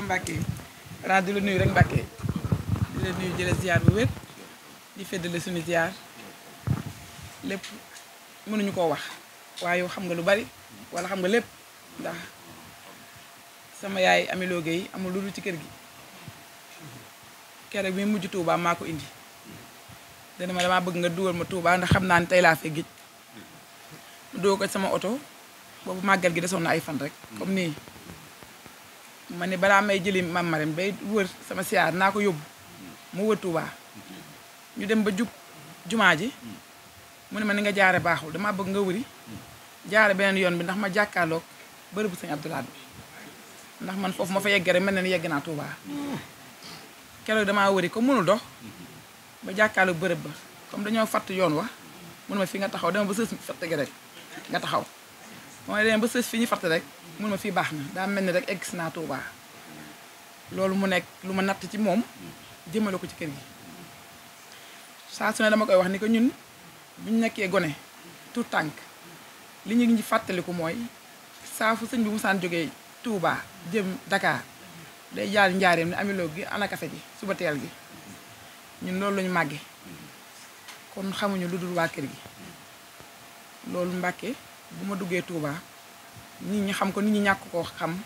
Mbacke xanaa di la nuyu rek Mbacke di la nuyu jële ziar bu wér di feddale suñu ziar lépp mënuñu koo wax waaye yow xam nga lu bari wala xam nga lépp ndax sama yaay Amiloo Gueye amul lu dul ci kër gi keroog bi mujj Touba maa ko indi dana ma damaa bëgg nga dugal ma Touba ndax xam naa ne tey laa fee géej mu dugal ko sama oto boobu màggal gi desoon na ay fan rek comme nii ma ne balaa may jëli Mame Marème bay wër sama siyaar naa ko yóbbu mu wër Touba ñu dem ba jub jumaa ji mu ne ma ni nga jaare baaxul damaa bëgg nga wëri jaare beneen yoon bi ndax ma jàkkaarloog bërëbu sëñ Abdou Lahad bi ndax man foofu ma fa yeggee rek mel na ni yegg naa Touba keroog damaa wëri comme mënul dox ba jàkkaarloog bërëb ba comme dañoo fatt yoon wa mun ma fi nga taxaw dama ba sës fatt gi rek nga taxaw mooy dem ba sës fi ñu fatt rek mun ma fii baax na daa mel ni rek egg si naa Touba loolu mu nekk lu ma natt ci moom jëmale ko ci kër gi saa su ne dama koy wax ni ko ñun bu ñu nekkee gone tout tànk li ñu ngi fàttaliku mooy saa fu sëñ bi musaan jógee Touba jëm Dakar day jaar njaareem ni Amiloo gi ana kafe gi suba teel gi ñun loolu lañu màggee kon xamuñu lu dul waa kër gi loolu Mbàkke bu ma duggee Touba nit ñi xam ko nit ñi ñàkk koo xam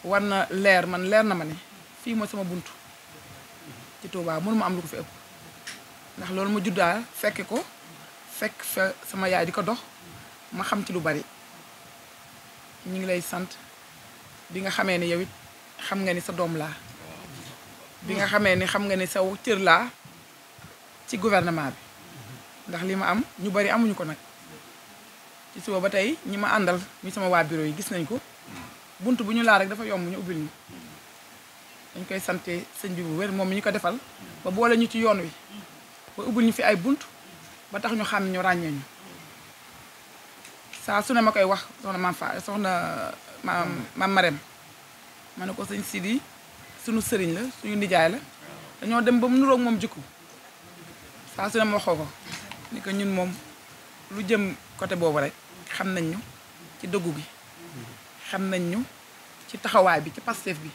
war na leer man leer na ma ne fii mooy sama buntu ci Touba mënu ma am lu ko fi ëpp ndax loolu ma juddaa fekke ko fekk fa sama yaay di ko dox ma xam ci lu bari ñu ngi lay sant bi nga xamee ne yow it xam nga ni sa doom laa bi nga xamee ni xam nga ni sa cër laa ci gouvernement bi ndax li ma am ñu bari amuñu ko nag ci suba ba tey ñi ma àndal ñu sama waa bureau yi gis nañ ko bunt bu ñu laa rek dafa yomb ñu ubbil ñu dañ koy sante sëñ bi bu wér moom mi ñu ko defal ba boole ñu ci yoon wi ba ubbil ñu fi ay bunt ba tax ñu xam ñu ràññee ñu saa su ne ma koy wax soxna Mame Marème ma ne ko sëñ Sidi suñu sëriñ la suñu nijaay la dañoo dem ba mu nuroog moom jikko saa su ne ma waxoo ko ni ko ñun moom lu jëm côté boobu rek xam nañ ñu ci dëggu gi xam nañ ñu ci taxawaay bi ci Pastef bi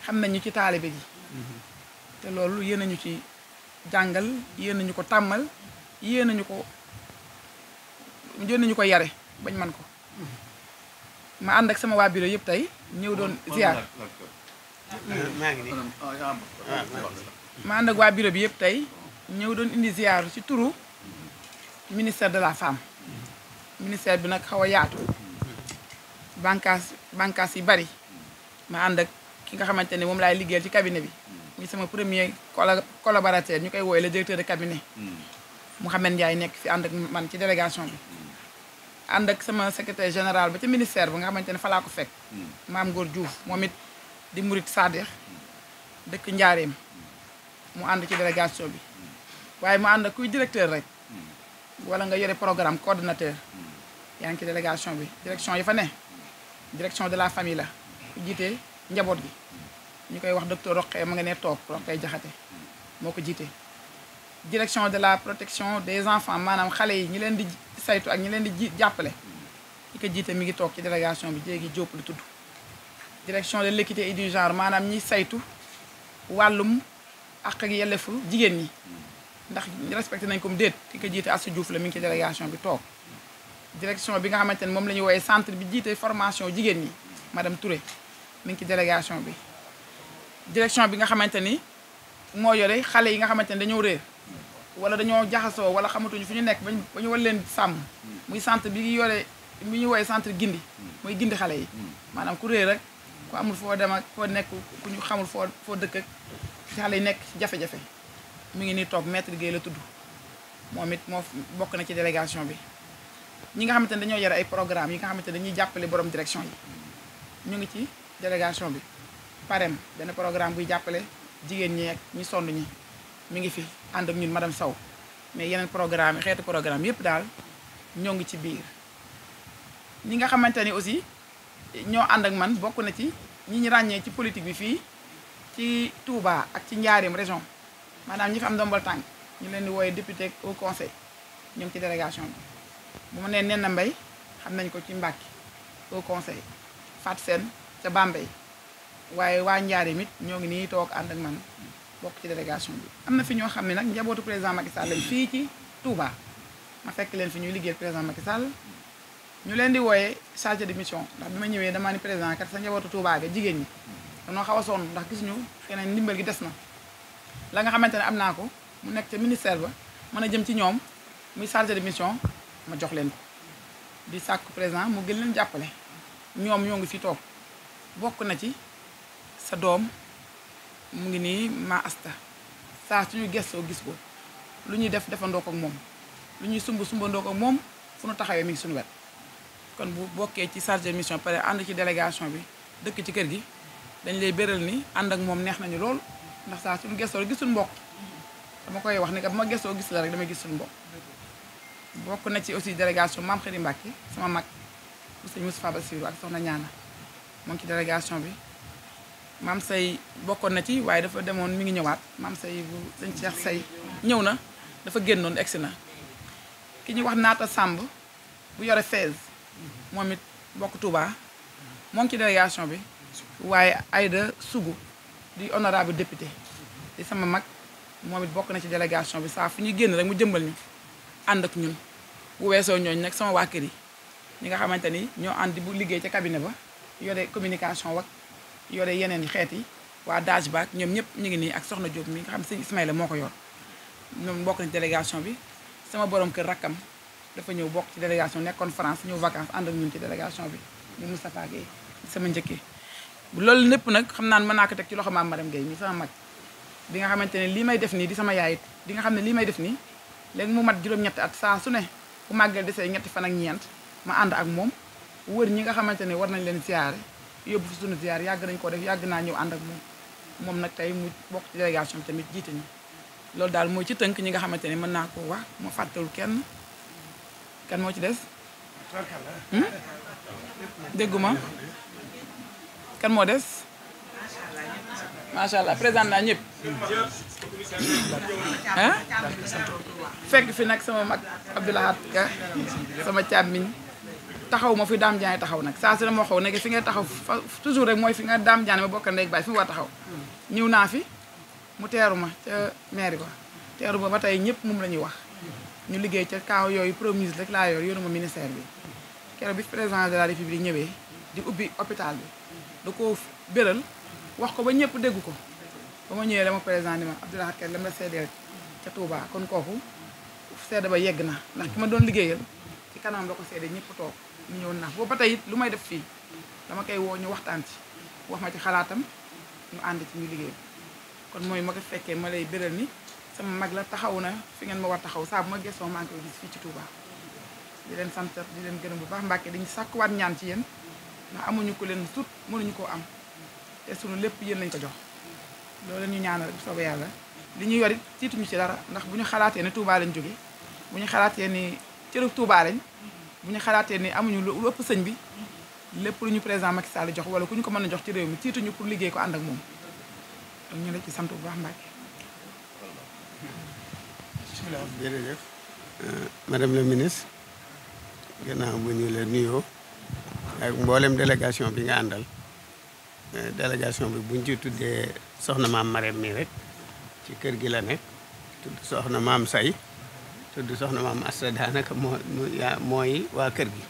xam nañ ñu ci taalibe gi te loolu yéen nañu ci jàngal yéen nañu ko tàmmal yéen nañu ko yare bañ man ko ma ànd ak sama waa bureau yëpp tey ñëw doon ziar ma ànd ak waa bureau bi yëpp tey ñëw doon indi ziar ci turu ministère de la femme ministère bi nag xaw a yaatu bànqaas yi bari ma ànd ak ki nga xamante ne moom laay liggéeyal ci cabinet bi muy sama premier collaborateur ñu koy wooye le directeur de cabinet Mouhamed Ndiaye nekk fi ànd ak man ci délégation bi ànd ak sama secrétaire général ba ca ministère bi nga xamante ne fa laa ko fekk Maam Góor Diouf moom it di murit Sadix dëkk Njaareem mu ànd ci délégation bi waaye mu ànd ak kuy directeur rek wala nga yore programme coordonnateur yaa ngi ci délégation bi direction yi fa ne direction de la famille la ku jiite njaboot gi ñu koy wax docteur Roqee ma nga ne toog Roqee Jaxate moo ko jiite direction de la protection des enfants maanaam xale yi ñi leen di saytu ak ñi leen di jàppale ñi ko jiite mi ngi toog ci délégation bi jéegi Jóob lu tudd direction de l'équité et du genre maanaam ñi saytu wàllum àq ak yelleefu jigéen ñi ndax respecté nañ ko mu déet ki ko jiite Assou Diouf la mi ngi ci délégation bi toog direction bi nga xamante ne moom la ñuy wooyee centre bi jiite formation jigéen ñi madame Touré mi ngi ci délégation bi direction bi nga xamante ni moo yore xale yi nga xamante ni dañoo réer wala dañoo jaxasoo wala xamatuñu fu ñu nekk ba ñu war leen sàmm muy centre bi yore bi ñu wooyee centre gindi muy gindi xale yi maanaam ku réer rek ku amul foo dem ak foo nekk ku ñu xamul foo dëkk ak xale yi nekk ci jafe-jafe mi ngi nii toog maître Guèye la tudd moom it moo bokk na ci délégation bi ñi nga xamante ne dañoo yore ay programme yi nga xamante ne dañuy jàppale borom direction yi ñu ngi ci délégation bi PAREM benn programme buy jàppale jigéen ñi ak ñi sonn ñi mi ngi fi ànd ak ñun madame Sow mais yeneen programme yi xeetu programme yépp daal ñoo ngi ci biir ñi nga xamante ni aussi ñoo ànd ak man bokk na ci ñi ñu ràññee ci politique bi fii ci Touba ak ci Njaareem région maanaam ñi fi am ndombal tànk ñu leen di wooye député au conseil ñu ngi ci délégation bi bu ma nee Nena Mbaye xam nañ ko ci Mbàkke au conseil Fat Sène ca Bambey waaye waa Njaaréem it ñoo ngi nii toog ànd ak man bokk ci délégation bi. am na fi ñoo xam ne nag njabootu président Macky Sall lañ fii ci Touba ma fekk leen fi ñuy liggéeyal président Macky Sall ñu leen di wooyee chargé de mission ndax bi ma ñëwee damaa ni président kat sa njabootu Touba ga jigéen ñi danoo xaw a sonn ndax gis ñu xëy na ndimbal gi des na la nga xamante ne am naa ko mu nekk ca ministère ba mën a jëm ci ñoom muy chargé de mission ma jox leen ko di sàkku président mu gën leen jàppale ñoom ñoo ngi fi toog bokk na ci sa doom mu ngi nii ma asta saa suñu gestoo gis ko lu ñuy def defandoo ko ak moom lu ñuy sumbandoo ko ak moom fu nu taxawee mi ngi suñu wet kon bu bokkee ci chargé de mission pare ànd ci délégation bi dëkk ci kër gi dañ lay béral ni ànd ak moom neex nañu lool ndax saa suñu gestoo gis suñu mbokk dama koy wax ni que bu ma gestoo gis la rek damay gis suñu mbokk bokk na ci aussi délégation Mame Khady Mbacké sama mag bu sëñ Moustapha Bassirou ak soxna Ñaana moom ci délégation bi Mame Say bokkoon na ci waaye dafa demoon mi ngi ñëwaat Mame Say bu sëñ Cheikh Say ñëw na dafa génnoon egsi na ki ñuy wax Naata Samb bu yore Fès moom it bokk Touba moom ci délégation bi waaye Aïda Sougou di honorable député di sama mag moom it bokk na ci délégation bi saa fu ñuy génn rek mu jëmbal ñu ànd ak ñun bu weesoo ñooñu nag sama waa kër yi ñi nga xamante ni ñoo ànd bu liggéey ca cabinet ba yore communication wak yore yeneen xeet yi waa Dage Baak ñoom ñëpp ñu ngi nii ak soxna Diop mi nga xam sëñ Ismaïla moo ko yor ñoom bokk na ci délégation bi sama borom kër rakkam dafa ñëw bokk ci délégation nekkoon France ñëw vacances ànd ak ñun ci délégation bi mu Moustapha Guèye sama njëkkee loolu lépp nag xam naan mën naa ko teg ci loxo maam Madame Guèye mi sama mag bi nga xamante ne lii may def nii di sama yaay it di nga xam ne lii may def nii léegi mu mat juróom-ñetti at saa su ne bu màggal desee ñetti fan ak ñeent ma ànd ak moom wër ñi nga xamante ne war nañ leen ziyaare yóbbu fi sunu ziyaar yàgg nañ koo def yàgg naa ñëw ànd ak moom nag tey mu bokk ci délégation bi tamit jiite ñu loolu daal mooy ci tënk ñi nga xamante ne mën naa koo wax ma fàttewul kenn kan moo ci des dégguma kan moo des macha allah président naa ñëpp ah fekk fi nag sama mag Abdoulahat Ka sama càmmiñ taxaw ma fi Dame Diané taxaw nag saa su ne ma waxoo nekk fi nga taxaw toujours rek mooy fi nga Dame Diané ma bokk ndey baay fi mu war taxaw ñëw naa fi mu teeru ma ca mairie ba teeru ba tey ñëpp moom la ñuy wax ñu liggéey ca kaw yooyu premier ministre rek laa yor yoruma ministère bi keroog bi président de la république ñëwee di ubbi hôpital bi da ko béral wax ko ba ñëpp dégg ko ba ma ñëwee dama président ni ma Abdoulahat Ka lam la seedeel ca Touba kon kooku seede ba yegg na ndax ki ma doon liggéeyal ci kanam la ko seede ñëpp toog ñu ñëw naaf boobu ba tey it lu may def fii dama koy woo ñu waxtaan ci wax ma ci xalaatam ñu ànd ci ñu liggéey kon mooy ma ko fekkee ma lay béral ni sama mag la taxaw na fi ngeen ma war taxaw saa bu ma gëstoo maa ngi koy gis fii ci Touba di leen sant di leen gërëm bu baax Mbàkke dañu sàkkuwaat ñaan ci yéen ndax amuñu ko leen sut mënuñu koo am te sunu lépp yéen lañ ko jox loolu ñu ñaanal bu soobee yàlla li ñu yor it tiituñu ci dara ndax bu ñu xalaatee ne Touba lañ jóge bu ñu xalaatee ni cëru Touba lañ bu ñu xalaatee ni amuñu lu ëpp sëñ bi lépp lu ñu président Macky Sall jox wala ku ñu ko mën a jox ci réew mi tiituñu pour liggéey ko ànd ak moom donc ñu la ci sant bu baax Mbàkke. jërëjëf madame la ministre gannaaw bu ñu la nuyoo ak mboolem délégation bi nga àndal délégation bi buñ ci tuddee soxna maam Marème mi rek ci kër gi la nekk tudd soxna maam Say tudd soxna maam Asta daanaka mooy waa kër gi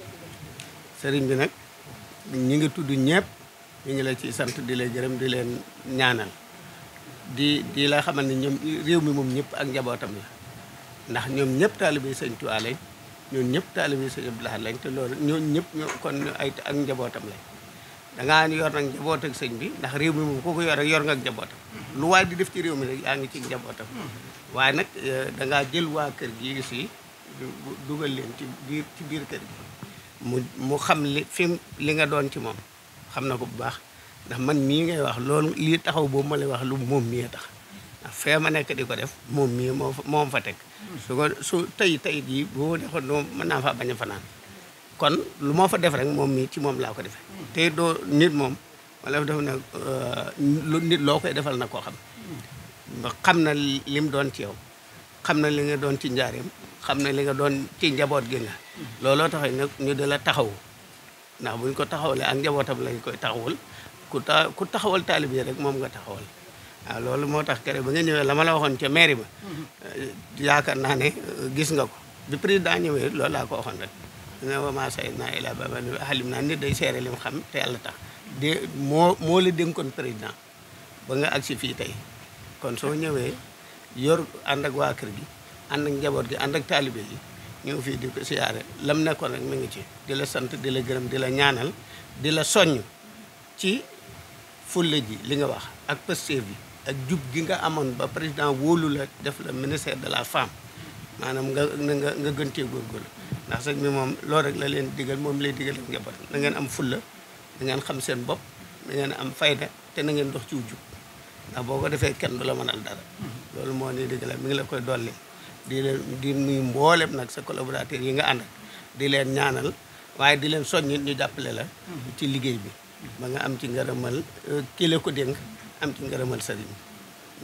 sëriñ bi nag ñi ngi tudd ñëpp ñu ngi la ci sant di lay gërëm di leen ñaanal di la xamal ne ñoom réew mi moom ñëpp ak njabootam la ndax ñoom ñëpp taalibe sëñ Tuubaa lañ ñoom ñëpp taalibe sëñ Abdou Lahad lañ te loolu ñoom ñëpp kon ay ak njabootam lañ dangaa yor nag njaboot ak sëñ bi ndax réew mi moom ku ko yor rek yor nga ak njabootam lu waay di def ci réew mi rek yaa ngi ci njabootam waaye nag dangaa jël waa kër gi si dugal leen ci biir kër gi mu xam li nga doon ci moom xam na ko bu baax ndax man mii ngay wax loolu lii taxaw boobu ma lay wax lu moom mii tax ndax fee ma nekk di ko def moom mii moom fa teg su tey jii boo defoon mën naa faa bañ a fanaan kon lu ma fa def rek moom mii ci moom laa ko defee te doo nit moom wala def na nit loo koy defal na koo xam na lim doon ci yow xam na li nga doon ci njaareem xam na li nga doon ci njaboot gi nga looloo tax nag ñu di la taxaw ndax buñ ko taxawlee ak njabootam lañ koy taxawul ku taxawal taalibe yi rek moom nga taxawal waaw loolu moo tax kere ba nga ñëwee la ma la waxoon ca mairie ba yaakaar naa ne gis nga ko bi président ñëwee loolu laa ko waxoon rek ne wama say naa ila baba xalim naa nit day seere lim xam te yàlla tax de moo la dénkoon président ba nga agsi fii tey kon soo ñëwee yor ànd ak waa kër gi ànd ak njaboot gi ànd ak taalibe yi ñëw fii di ko siyaare lam nekkoon rek mi ngi ci di la sant di la gërëm di la ñaanal di la soññ ci fulla ji li nga wax ak Pastef bi ak jub gi nga amoon ba président wóolu la def la ministère de la femme maanaam nga gën cee góorgóorlu ndax sëñ bi moom loolu rek la leen digal moom lay digal ak njaboot na ngeen am fulla na ngeen xam seen bopp na ngeen am fayda te na ngeen dox ci jub ndax boo ko defee kenn du la mënal dara loolu moo ni digal mi ngi la koy dolli di nuyu mboolem nag sa collaborateur yi nga ànd di leen ñaanal waaye di leen soññi ñu jàppale la ci liggéey bi ba nga am ci ngërëmal kii la ko dénk am ci ngërëmal sëriñ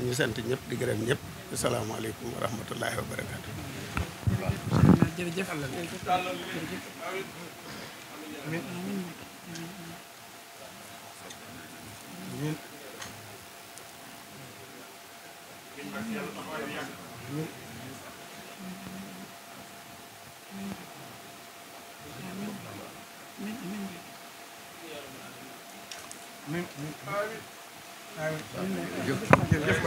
ñu sant ñëpp di gërëm ñëpp asalaamaaleykum wa rahmatullahi wa barakatu jërëjëf jërëjëf